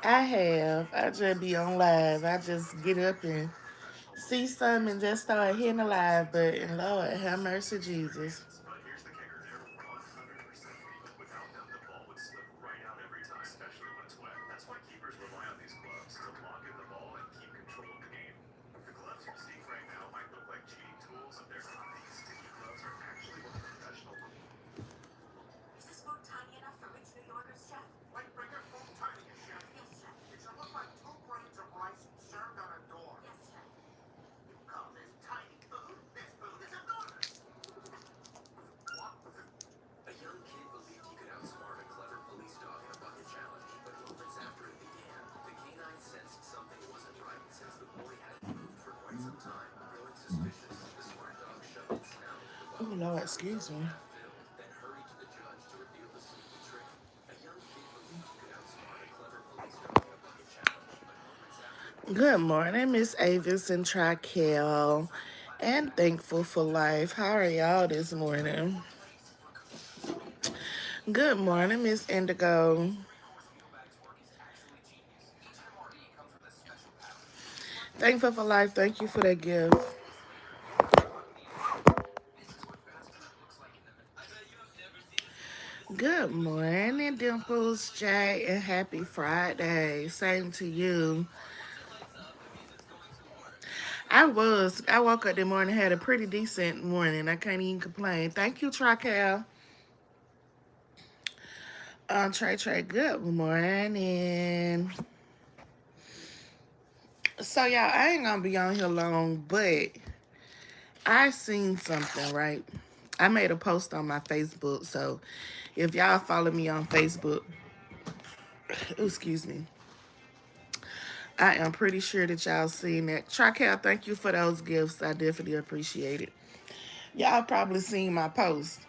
I have. I just be on live. I just get up and see something and just start hitting the live button. Lord, have mercy, Jesus. Oh, Lord, excuse me. Good morning, Miss Avis and Trikel, and Thankful for Life. How are y'all this morning? Good morning, Miss Indigo. Thankful for Life. Thank you for that gift. Good morning, Dimples, Jay, and happy Friday. Same to you. I woke up this morning, had a pretty decent morning. I can't even complain. Thank you, Trical. Trey, good morning. So, y'all, I ain't gonna be on here long, but I seen something, right? I made a post on my Facebook, so if y'all follow me on Facebook, excuse me, I am pretty sure that y'all seen that. Trical, thank you for those gifts. I definitely appreciate it. Y'all probably seen my post.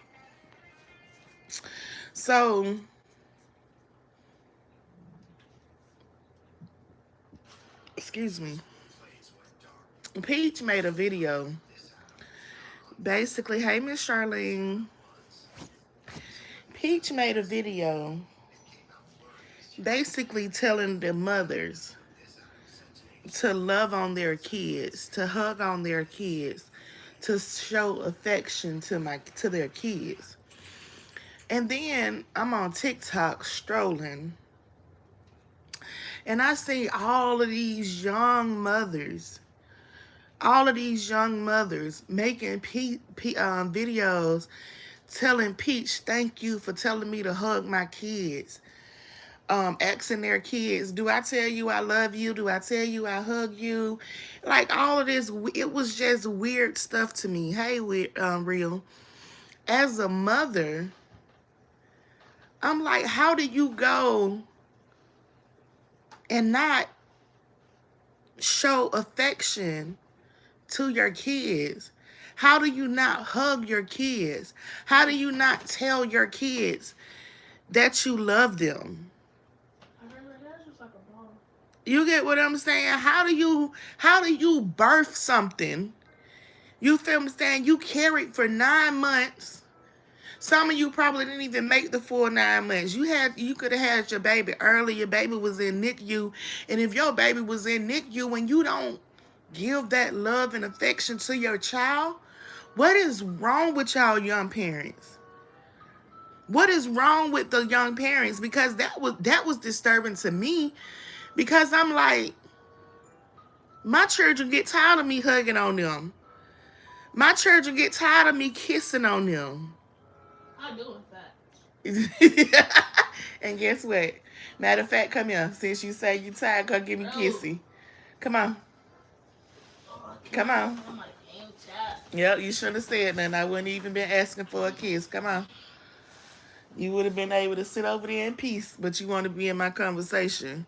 So, excuse me, Peach made a video. Basically, hey, Miss Charlene. Peach made a video basically telling the mothers to love on their kids, to hug on their kids, to show affection to their kids. And then I'm on TikTok strolling, and I see all of these young mothers making videos telling Peach, thank you for telling me to hug my kids. Asking their kids, do I tell you I love you? Do I tell you I hug you? Like all of this, it was just weird stuff to me. Hey, Real. As a mother, I'm like, how do you go and not show affection to your kids? How do you not hug your kids? How do you not tell your kids that you love them? You get what I'm saying? How do you birth something? You feel me saying? You carried for 9 months. Some of you probably didn't even make the full 9 months. You could have had your baby early. Your baby was in NICU. And if your baby was in NICU and you don't give that love and affection to your child, what is wrong with y'all young parents? What is wrong with the young parents? Because that was disturbing to me. Because I'm like, my children get tired of me hugging on them. My children get tired of me kissing on them. I do, in fact. And guess what? Matter of fact, come here. Since you say you tired, come give me kissy. Come on. Come on. I'm like, damn chat. Yep, you shouldn't have said nothing. I wouldn't even been asking for a kiss. Come on. You would have been able to sit over there in peace, but you want to be in my conversation.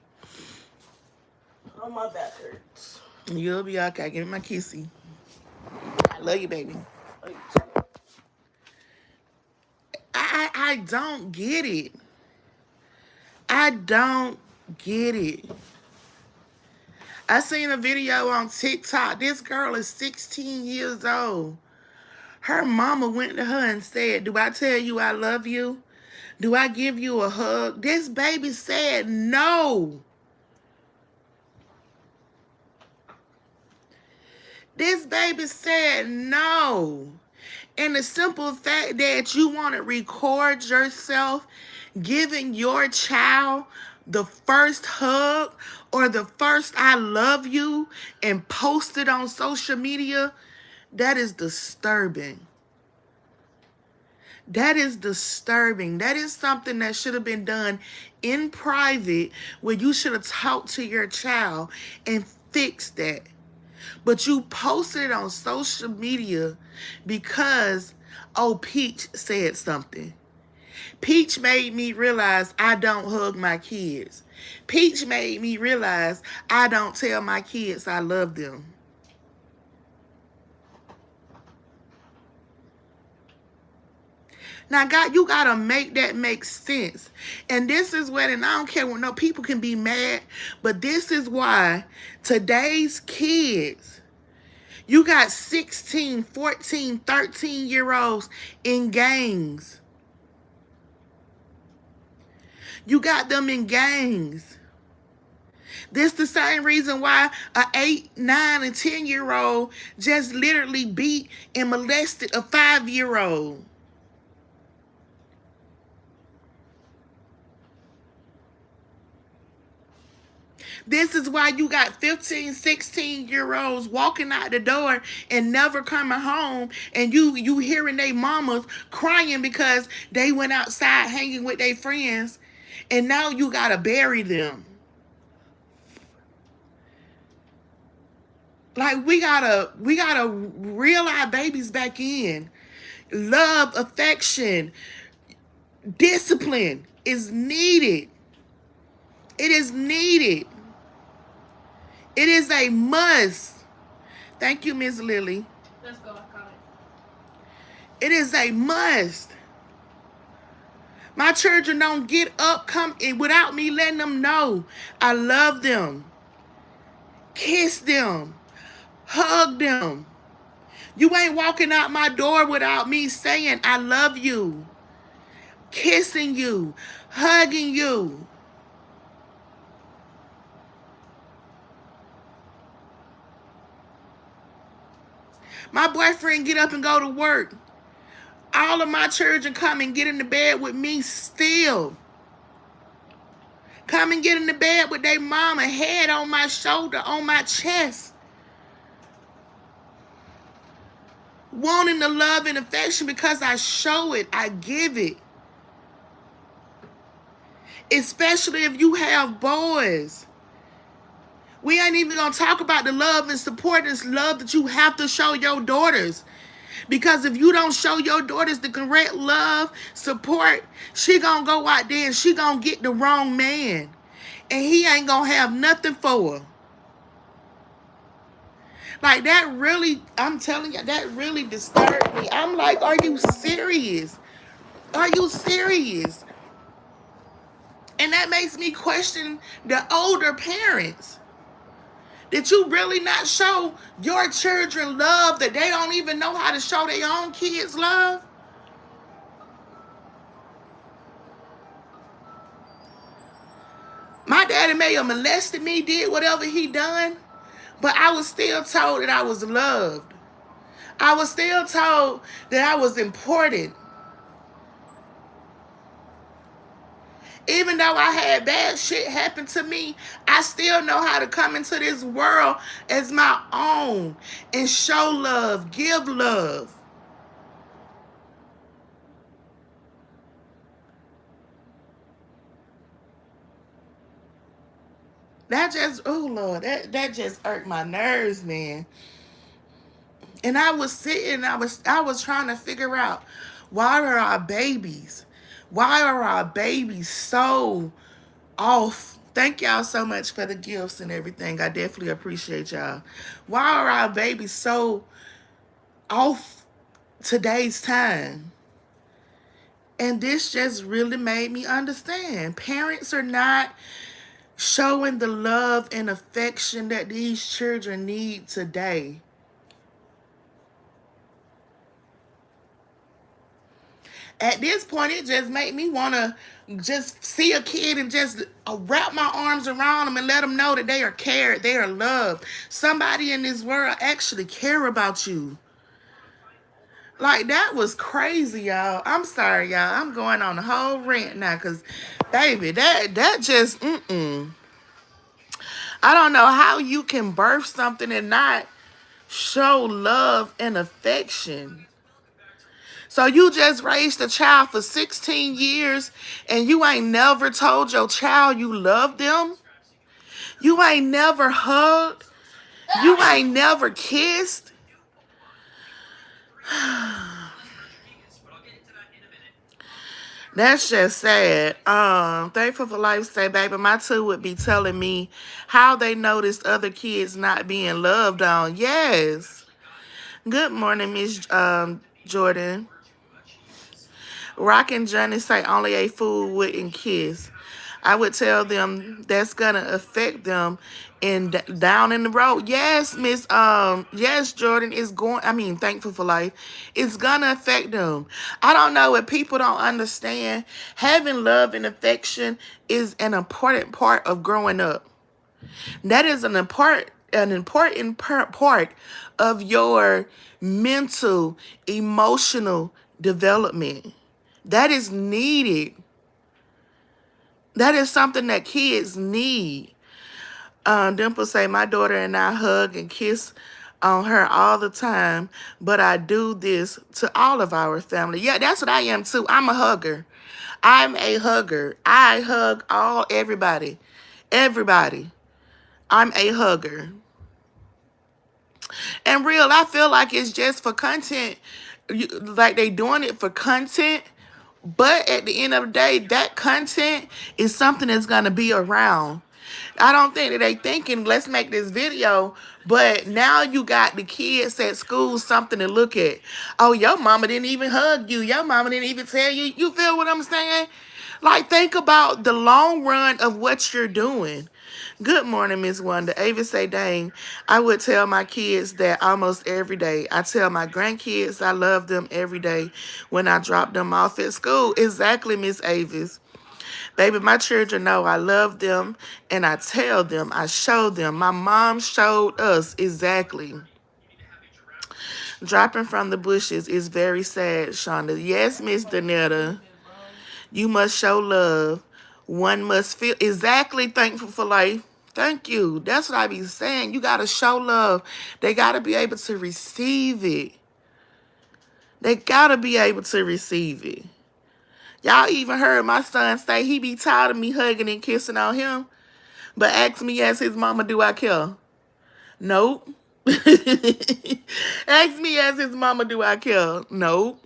Oh, my back hurts. You'll be okay. Give me my kissy. I love you, baby. I don't get it. I don't get it. I seen a video on TikTok. This girl is 16 years old. Her mama went to her and said, do I tell you I love you? Do I give you a hug? This baby said no. This baby said no. And the simple fact that you want to record yourself giving your child the first hug or the first I love you and post it on social media, that is disturbing. That is disturbing. That is something that should have been done in private, where you should have talked to your child and fixed that. But you posted it on social media because, oh, Peach said something. Peach made me realize I don't hug my kids. Peach made me realize I don't tell my kids I love them. Now, God, you got to make that make sense. And this is what, and I don't care what, no, people can be mad, but this is why today's kids, you got 16, 14, 13-year-olds in gangs. You got them in gangs. This the same reason why a 8, 9, and 10-year-old just literally beat and molested a 5-year-old. This is why you got 15, 16-year-olds walking out the door and never coming home, and you hearing their mamas crying because they went outside hanging with their friends, and now you gotta bury them. Like, we gotta reel our babies back in. Love, affection, discipline is needed. It is needed. It is a must. Thank you, Miss Lily. Let's go. I caught it. It is a must. My children don't get up, come in without me letting them know I love them. Kiss them. Hug them. You ain't walking out my door without me saying I love you. Kissing you. Hugging you. My boyfriend get up and go to work. All of my children come and get in the bed with me still. Come and get in the bed with their mama, head on my shoulder, on my chest. Wanting the love and affection because I show it, I give it. Especially if you have boys. We ain't even gonna talk about the love and support and love that you have to show your daughters. Because if you don't show your daughters the correct love, support, she gonna go out there and she gonna get the wrong man. And he ain't gonna have nothing for her. Like, that really, I'm telling you, that really disturbed me. I'm like, are you serious? Are you serious? And that makes me question the older parents. Did you really not show your children love that they don't even know how to show their own kids love? My daddy may have molested me, did whatever he done, but I was still told that I was loved. I was still told that I was important. Even though I had bad shit happen to me, I still know how to come into this world as my own and show love, give love. That just, oh Lord, that just irked my nerves, man. And I was sitting, I was trying to figure out, why are our babies so off? Thank y'all so much for the gifts and everything. I definitely appreciate y'all. Why are our babies so off today's time? And this just really made me understand. Parents are not showing the love and affection that these children need today. At this point, it just made me want to just see a kid and just wrap my arms around them and let them know that they are cared, they are loved. Somebody in this world actually care about you. Like, that was crazy, y'all. I'm sorry, y'all. I'm going on the whole rant now because, baby, that just, I don't know how you can birth something and not show love and affection. So you just raised a child for 16 years and you ain't never told your child you love them? You ain't never hugged? You ain't never kissed? That's just sad. Thankful for Life say, baby, my two would be telling me how they noticed other kids not being loved on. Yes. Good morning, Miss Jordan. Rock and Johnny say only a fool wouldn't kiss. I would tell them that's gonna affect them in down in the road. Yes, yes, Jordan is going. I mean, Thankful for Life, it's gonna affect them. I don't know if people don't understand. Having love and affection is an important part of growing up. That is an important part of your mental, emotional development. That is needed. That is something that kids need. Dimple say, my daughter and I hug and kiss on her all the time, but I do this to all of our family. Yeah, that's what I am too. I'm a hugger. I'm a hugger. I hug everybody. Everybody. I'm a hugger. And real, I feel like it's just for content. Like they doing it for content. But at the end of the day, that content is something that's going to be around. I don't think that they thinking, let's make this video. But now you got the kids at school something to look at. Oh, your mama didn't even hug you. Your mama didn't even tell you. You feel what I'm saying? Like, think about the long run of what you're doing. Good morning, Miss Wanda. Ava say, dang, I would tell my kids that almost every day. I tell my grandkids I love them every day when I drop them off at school. Exactly, Miss Avis. Baby, my children know I love them and I tell them, I show them. My mom showed us exactly. Dropping from the bushes is very sad, Shonda. Yes, Miss Danetta. You must show love. One must feel exactly Thankful for Life. Thank you. That's what I be saying. You got to show love. They got to be able to receive it. They got to be able to receive it. Y'all even heard my son say he be tired of me hugging and kissing on him. But ask me as his mama, do I care? Nope. Ask me as his mama, do I care? Nope.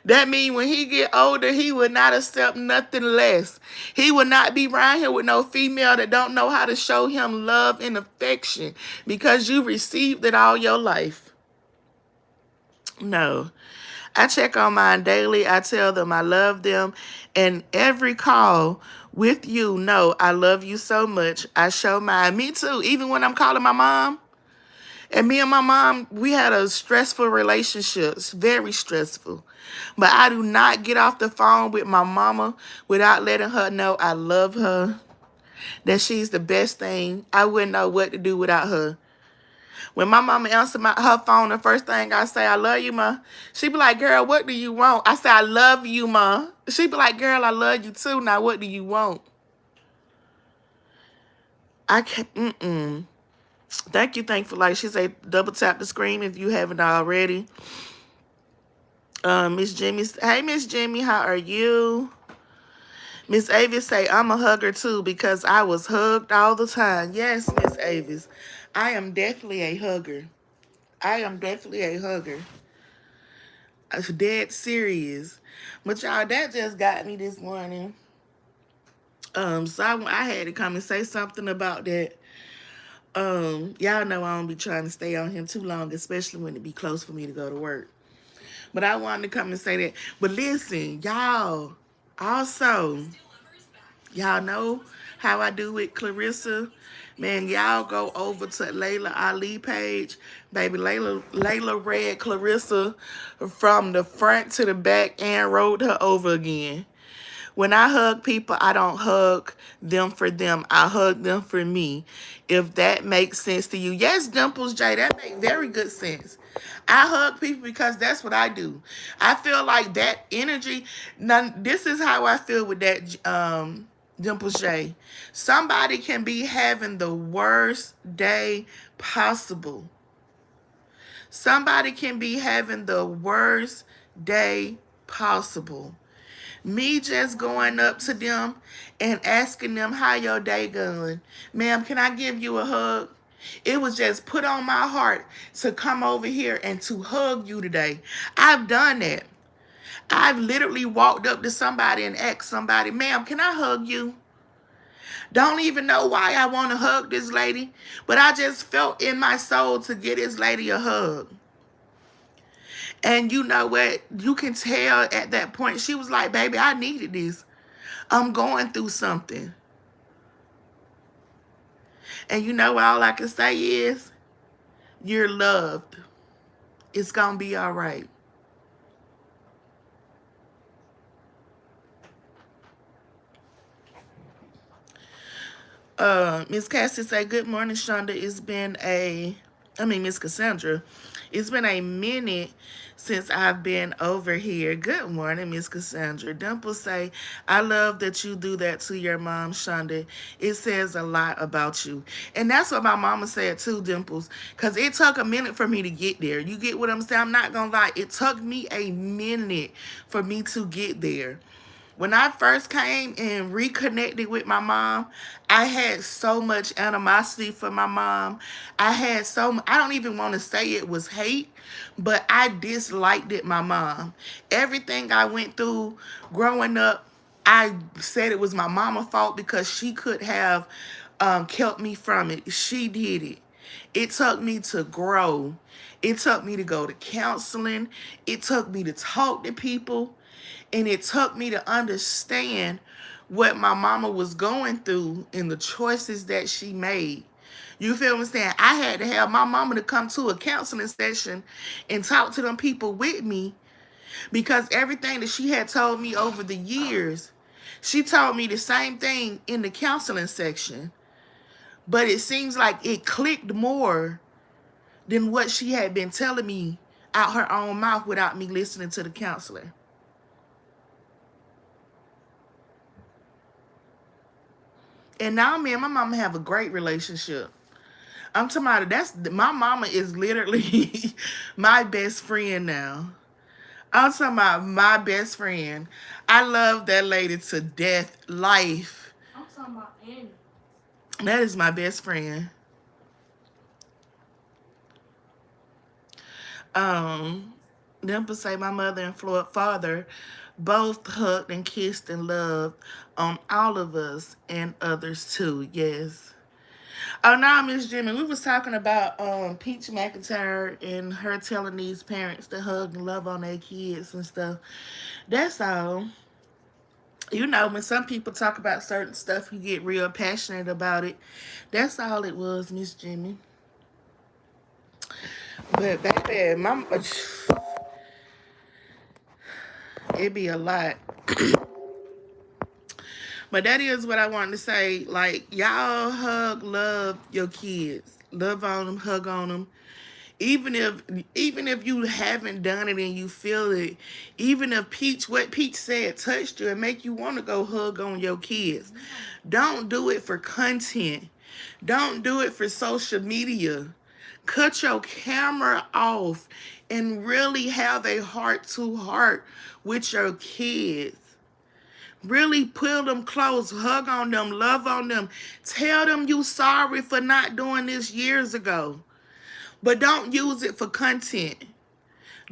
That means when he get older, he will not accept nothing less. He will not be around here with no female that don't know how to show him love and affection because you received it all your life. No. I check on mine daily. I tell them I love them. And every call with you, no, I love you so much. I show mine. Me too. Even when I'm calling my mom. And me and my mom, we had a stressful relationship. It's very stressful. But I do not get off the phone with my mama without letting her know I love her, that she's the best thing. I wouldn't know what to do without her. When my mama answered her phone, the first thing I say, I love you, ma. She be like, girl, what do you want? I say, I love you, ma. She be like, girl, I love you too. Now, what do you want? I can't, Thank you, Thankful Life. She say, double tap the screen if you haven't already. Miss Jimmy, hey, Miss Jimmy, how are you? Miss Avis say, I'm a hugger too because I was hugged all the time. Yes, Miss Avis, I am definitely a hugger. I am definitely a hugger. I'm dead serious. But y'all, that just got me this morning. So I had to come and say something about that. Y'all know I don't be trying to stay on here too long, especially when it be close for me to go to work. But I wanted to come and say that. But listen, y'all, also, y'all know how I do with Clarissa. Man, y'all go over to Layla Ali page. Baby, Layla read Clarissa from the front to the back and wrote her over again. When I hug people, I don't hug them for them. I hug them for me. If that makes sense to you. Yes, Dimples J, that makes very good sense. I hug people because that's what I do. I feel like that energy. Now, this is how I feel with that Dimples J. Somebody can be having the worst day possible. Somebody can be having the worst day possible. Me just going up to them and asking them how your day going. Ma'am, can I give you a hug? It was just put on my heart to come over here and to hug you today. I've done that. I've literally walked up to somebody and asked somebody, ma'am, can I hug you? Don't even know why I want to hug this lady, but I just felt in my soul to get this lady a hug. And you know what? You can tell at that point, she was like, baby, I needed this. I'm going through something. And you know what all I can say is, you're loved. It's going to be all right. Miss Cassie say, good morning, Shonda. Miss Cassandra, it's been a minute since I've been over here. Good morning, Miss Cassandra. Dimple say, I love that you do that to your mom, Shonda. It says a lot about you. And that's what my mama said too, Dimples. Because it took a minute for me to get there. You get what I'm saying? I'm not going to lie. It took me a minute for me to get there. When I first came and reconnected with my mom, I had so much animosity for my mom. I don't even want to say it was hate, but I disliked it, my mom. Everything I went through growing up, I said it was my mama's fault because she could have kept me from it. She did it. It took me to grow. It took me to go to counseling. It took me to talk to people. And it took me to understand what my mama was going through and the choices that she made. You feel what I'm saying? I had to have my mama to come to a counseling session and talk to them people with me because everything that she had told me over the years, she told me the same thing in the counseling section. But it seems like it clicked more than what she had been telling me out her own mouth without me listening to the counselor. And now me and my mama have a great relationship. I'm talking about my mama is literally my best friend now. I'm talking about my best friend. I love that lady to death, life. I'm talking about Annie. That is my best friend. Um, them to say my mother and father both hugged and kissed and loved on all of us and others too. Yes. Oh, now, Miss Jimmy, we was talking about Peach McIntyre and her telling these parents to hug and love on their kids and stuff. That's all. You know, when some people talk about certain stuff, you get real passionate about it. That's all it was, Miss Jimmy. But baby, it be a lot. But that is what I wanted to say. Like, y'all hug, love your kids. Love on them, hug on them. Even if you haven't done it and you feel it, even if what Peach said touched you and make you want to go hug on your kids, don't do it for content. Don't do it for social media. Cut your camera off and really have a heart-to-heart with your kids. Really pull them close, hug on them, love on them. Tell them you sorry for not doing this years ago. But don't use it for content.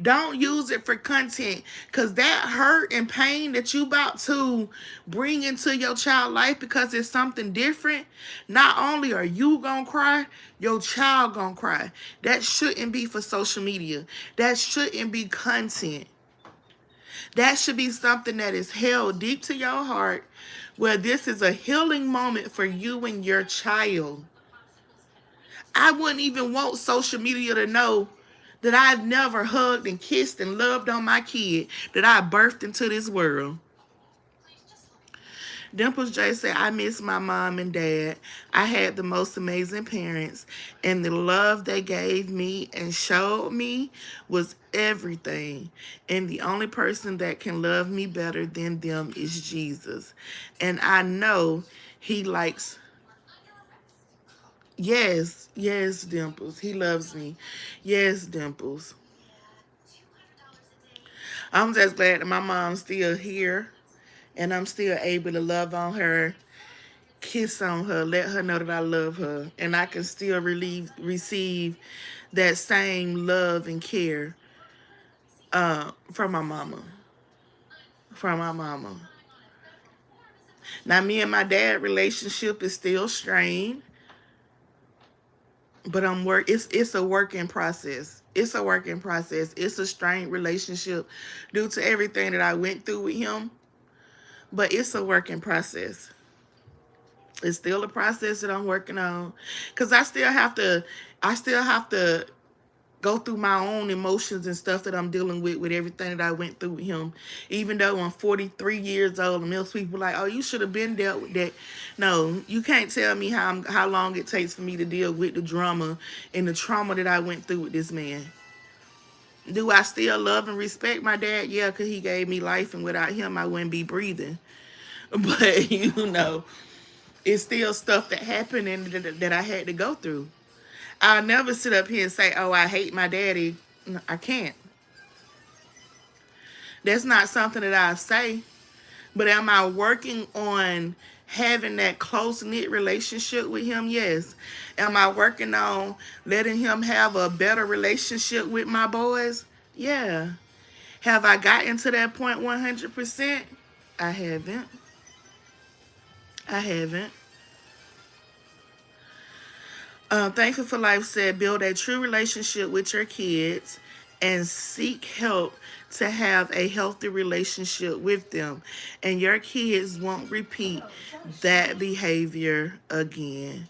Don't use it for content because that hurt and pain that you about to bring into your child life because it's something different, not only are you gonna cry, your child gonna cry. That shouldn't be for social media. That shouldn't be content. That should be something that is held deep to your heart where this is a healing moment for you and your child. I wouldn't even want social media to know that I've never hugged and kissed and loved on my kid that I birthed into this world. Dimples J said, I miss my mom and dad. I had the most amazing parents, and the love they gave me and showed me was everything. And the only person that can love me better than them is Jesus. And I know he likes, yes, yes, Dimples. He loves me. Yes, Dimples. I'm just glad that my mom's still here and I'm still able to love on her, kiss on her, let her know that I love her, and I can still receive that same love and care from my mama. From my mama. Now, me and my dad relationship is still strained, but It's a working process. It's a working process. It's a strained relationship due to everything that I went through with him, but it's a working process. It's still a process that I'm working on, because I still have to go through my own emotions and stuff that I'm dealing with everything that I went through with him. Even though I'm 43 years old, and most people are like, oh, you should have been dealt with that. No, you can't tell me how long it takes for me to deal with the drama and the trauma that I went through with this man. Do I still love and respect my dad? Yeah, because he gave me life, and without him, I wouldn't be breathing. But, it's still stuff that happened and that I had to go through. I'll never sit up here and say, oh, I hate my daddy. No, I can't. That's not something that I say. But am I working on having that close-knit relationship with him? Yes. Am I working on letting him have a better relationship with my boys? Yeah. Have I gotten to that point 100%? I haven't. I haven't. Thankful for Life said, build a true relationship with your kids and seek help to have a healthy relationship with them. And your kids won't repeat that behavior again.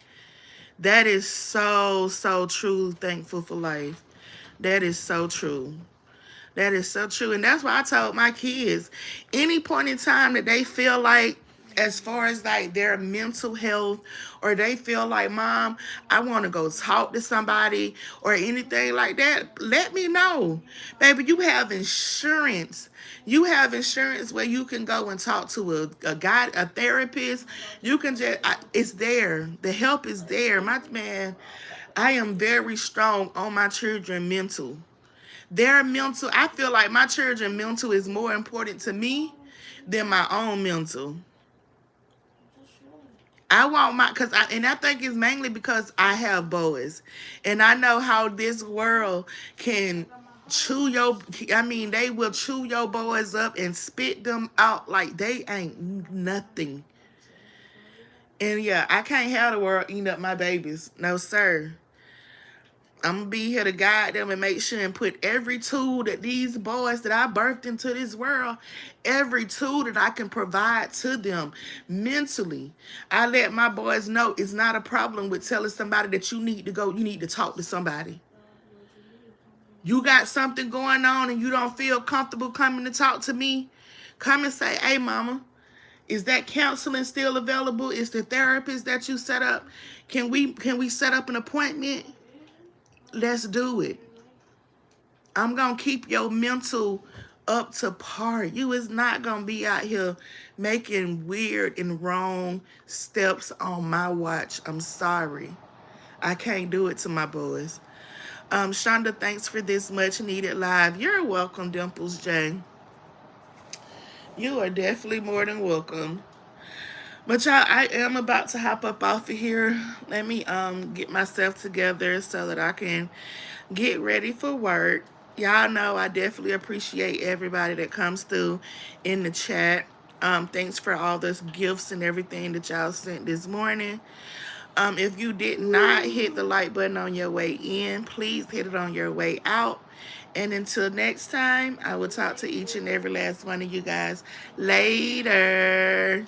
That is so, so true. Thankful for Life. That is so true. That is so true. And that's why I told my kids, any point in time that they feel like, as far as like their mental health, or they feel like, Mom, I want to go talk to somebody or anything like that, let me know. Baby, you have insurance. You have insurance where you can go and talk to a guy, a therapist. You can it's there. The help is there. My man, I am very strong on my children mental. Their mental, I feel like my children mental is more important to me than my own mental. I want and I think it's mainly because I have boys, and I know how this world can chew they will chew your boys up and spit them out like they ain't nothing. And yeah, I can't have the world eating up my babies. No, sir. I'm gonna be here to guide them and make sure and put every tool that these boys that I birthed into this world, every tool that I can provide to them mentally. I let my boys know it's not a problem with telling somebody that you need to go, you need to talk to somebody. You got something going on and you don't feel comfortable coming to talk to me, come and say, hey, mama, is that counseling still available? Is the therapist that you set up? Can we set up an appointment? Let's do it. I'm going to keep your mental up to par. You is not going to be out here making weird and wrong steps on my watch. I'm sorry. I can't do it to my boys. Shonda, thanks for this much needed live. You're welcome, Dimples J. You are definitely more than welcome. But y'all, I am about to hop up off of here. Let me get myself together so that I can get ready for work. Y'all know I definitely appreciate everybody that comes through in the chat. Thanks for all those gifts and everything that y'all sent this morning. If you did not hit the like button on your way in, please hit it on your way out. And until next time, I will talk to each and every last one of you guys later.